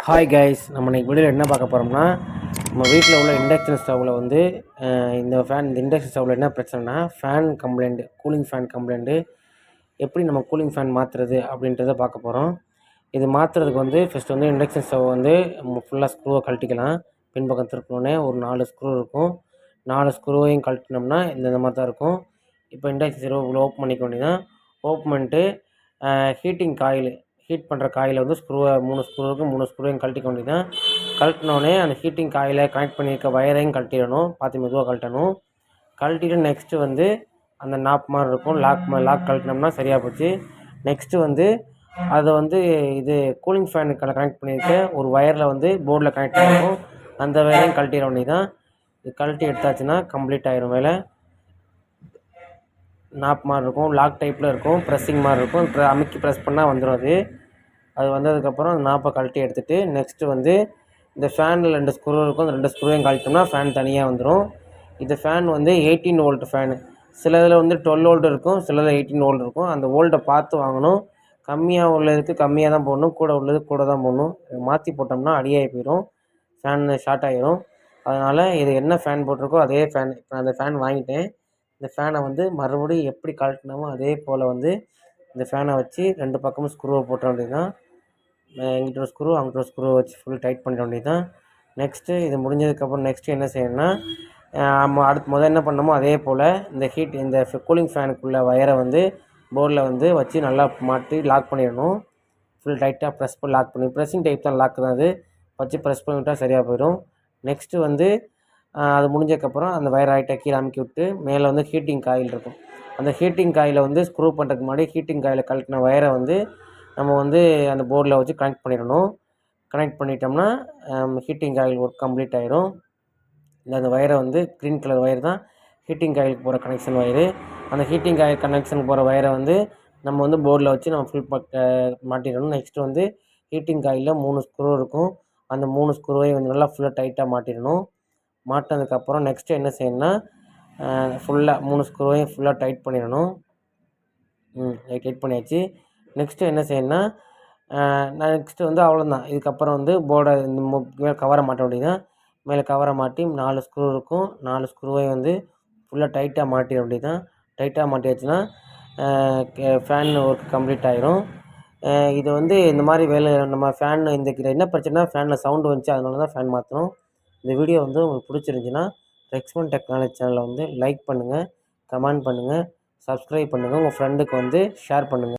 Hi guys, நம்ம இன்றைக்கி வீடியோவில் என்ன பார்க்க போகிறோம்னா, நம்ம வீட்டில் உள்ள இண்டக்ஷன் ஸ்டவ்வில் வந்து இந்த இண்டக்ஷன் ஸ்டவ்வில் என்ன பிரச்சனைனா, fan complaint, cooling fan complaint. எப்படி நம்ம கூலிங் ஃபேன் மாற்றுறது அப்படின்றத பார்க்க போகிறோம். இது மாற்றுறதுக்கு வந்து ஃபஸ்ட்டு வந்து இண்டக்ஷன் ஸ்டவ் வந்து ஃபுல்லாக ஸ்க்ரூவை கழட்டிக்கலாம். பின்பக்கம் திருப்பினோடனே ஒரு 4 ஸ்க்ரூ இருக்கும். 4 ஸ்க்ரூவையும் கழட்டினோம்னா இந்த மாதிரி தான் இருக்கும். இப்போ இண்டக்ஷன் ஸ்டவ் ஓப்பன் பண்ணிக்க வேண்டியதான். ஓப்பன் பண்ணிட்டு ஹீட்டிங் காயில், ஹீட் பண்ணுற காயில் வந்து 3 ஸ்க்ரூ இருக்குது. 3 ஸ்க்ரூவையும் கழட்டிக்க வேண்டியதான். கழட்டினோடனே அந்த ஹீட்டிங் காயில் கனெக்ட் பண்ணியிருக்க வயரையும் கழட்டிடணும். பார்த்து மெதுவாக கழட்டணும். கழட்டிட்டு நெக்ஸ்ட்டு வந்து அந்த நாப் மாதிரி இருக்கும், லாக் கழட்டினோம்னா சரியாக போச்சு. நெக்ஸ்ட்டு வந்து அதை வந்து இது கூலிங் ஃபேனுக்கு கனெக்ட் பண்ணியிருக்க ஒரு வயரில் வந்து போர்டில் கனெக்ட் பண்ணியிருக்கும். அந்த வயரையும் கழட்டிட வேண்டியதான். இது கழட்டி எடுத்தாச்சுன்னா கம்ப்ளீட் ஆயிரும் வேலை. நாப் மாதிரி இருக்கும், லாக் டைப்பில் இருக்கும், ப்ரெஸ்ஸிங் மாதிரி இருக்கும். அமுக்கி ப்ரெஸ் பண்ணால் வந்துடும். அது வந்ததுக்கப்புறம் அந்த நாப்பை கழட்டி எடுத்துகிட்டு நெக்ஸ்ட்டு வந்து இந்த ஃபேனில் 2 ஸ்க்ரூ இருக்கும். அந்த 2 ஸ்க்ரூவையும் கழட்டினோம்னா ஃபேன் தனியாக வந்துடும். இந்த ஃபேன் வந்து 18 வோல்ட் ஃபேனு. சில இதில் வந்து 12 வோல்ட் இருக்கும், சிலதில் 18 வோல்ட் இருக்கும். அந்த வோல்ட்டை பார்த்து வாங்கணும். கம்மியாக உள்ளதுக்கு கம்மியாக தான் போடணும், கூட உள்ளது கூட தான் போடணும். மாற்றி போட்டோம்னா அடியாகி போயிடும், ஃபேன் ஷார்ட் ஆகிரும். அதனால் இது என்ன ஃபேன் போட்டிருக்கோ அதே ஃபேன். இப்போ அந்த ஃபேன் வாங்கிட்டேன். இந்த ஃபேனை வந்து மறுபடியும் எப்படி கழட்டினோமோ அதே போல் வந்து இந்த ஃபேனை வச்சு 2 பக்கமும் ஸ்க்ரூவை போட்ட வேண்டியது தான். இங்கிட்ட ஒரு ஸ்க்ரூ, அங்கிட்ட ஒரு ஸ்க்ரூவை வச்சு ஃபுல் டைட் பண்ண வேண்டியது தான். நெக்ஸ்ட்டு இது முடிஞ்சதுக்கப்புறம் நெக்ஸ்ட்டு என்ன செய்யணும்னா, அடுத்து என்ன பண்ணோமோ அதே போல் இந்த கூலிங் ஃபேனுக்குள்ளே வயரை வந்து போர்டில் வந்து வச்சு நல்லா மாட்டி லாக் பண்ணிடணும். ஃபுல் டைட்டாக ப்ரெஸ் பண்ணி லாக் பண்ணி, ப்ரெஸ்ஸிங் டைப் தான், லாக் தான். அது வச்சு ப்ரெஸ் பண்ணி விட்டால் சரியாக போயிடும். நெக்ஸ்ட்டு வந்து அது முடிஞ்சதுக்கப்புறம் அந்த வயரை ரைட்டாக கீழே அமுக்கி விட்டு மேலே வந்து ஹீட்டிங் காயில் இருக்கும். அந்த ஹீட்டிங் காயிலை வந்து ஸ்க்ரூ பண்ணுறதுக்கு முன்னாடி ஹீட்டிங் காயிலை கழட்டின வயரை வந்து நம்ம வந்து அந்த போர்டில் வச்சு கனெக்ட் பண்ணிடணும். கனெக்ட் பண்ணிட்டோம்னா ஹீட்டிங் காயில் ஒர்க் கம்ப்ளீட் ஆகிடும். அந்த வயரை வந்து க்ரீன் கலர் வயர் தான் ஹீட்டிங் காயிலுக்கு போகிற கனெக்ஷன் வயரு. அந்த ஹீட்டிங் காயில் கனெக்ஷனுக்கு போகிற வயரை வந்து நம்ம வந்து போர்டில் வச்சு நம்ம ஃபுல் மாட்டிடணும். நெக்ஸ்ட்டு வந்து ஹீட்டிங் காயிலில் 3 ஸ்க்ரூ இருக்கும். அந்த 3 ஸ்க்ரூவையும் வந்து நல்லா ஃபுல்லாக டைட்டாக மாட்டிடணும். மாட்டினதுக்கப்புறம் நெக்ஸ்ட்டு என்ன செய்யணும்னா, ஃபுல்லாக 3 ஸ்க்ரூவையும் ஃபுல்லாக டைட் பண்ணிடணும். டைட் பண்ணியாச்சு. நெக்ஸ்ட்டு என்ன செய்யணும்னா, நெக்ஸ்ட்டு வந்து அவ்வளோதான். இதுக்கப்புறம் வந்து போர்டை இந்த மேலே கவரை மாட்ட வேண்டியதுதான். மேலே கவரை மாட்டி 4 ஸ்க்ரூ இருக்கும். 4 ஸ்க்ரூவையும் வந்து ஃபுல்லாக டைட்டாக மாட்டிட வேண்டியதுதான். டைட்டாக மாட்டியாச்சுன்னா ஃபேன் ஒர்க் கம்ப்ளீட் ஆகிரும். இது வந்து இந்த மாதிரி வேலை நம்ம ஃபேன் என்ன பிரச்சனைனா, ஃபேனில் சவுண்டு வந்துச்சு, அதனால தான் ஃபேன் மாற்றணும். இந்த வீடியோ வந்து உங்களுக்கு பிடிச்சிருந்துச்சின்னா ரெக்ஸ்மன் டெக்னாலஜி சேனலை வந்து லைக் பண்ணுங்கள், கமெண்ட் பண்ணுங்கள், சப்ஸ்கிரைப் பண்ணுங்கள், உங்கள் ஃப்ரெண்டுக்கு வந்து ஷேர் பண்ணுங்கள்.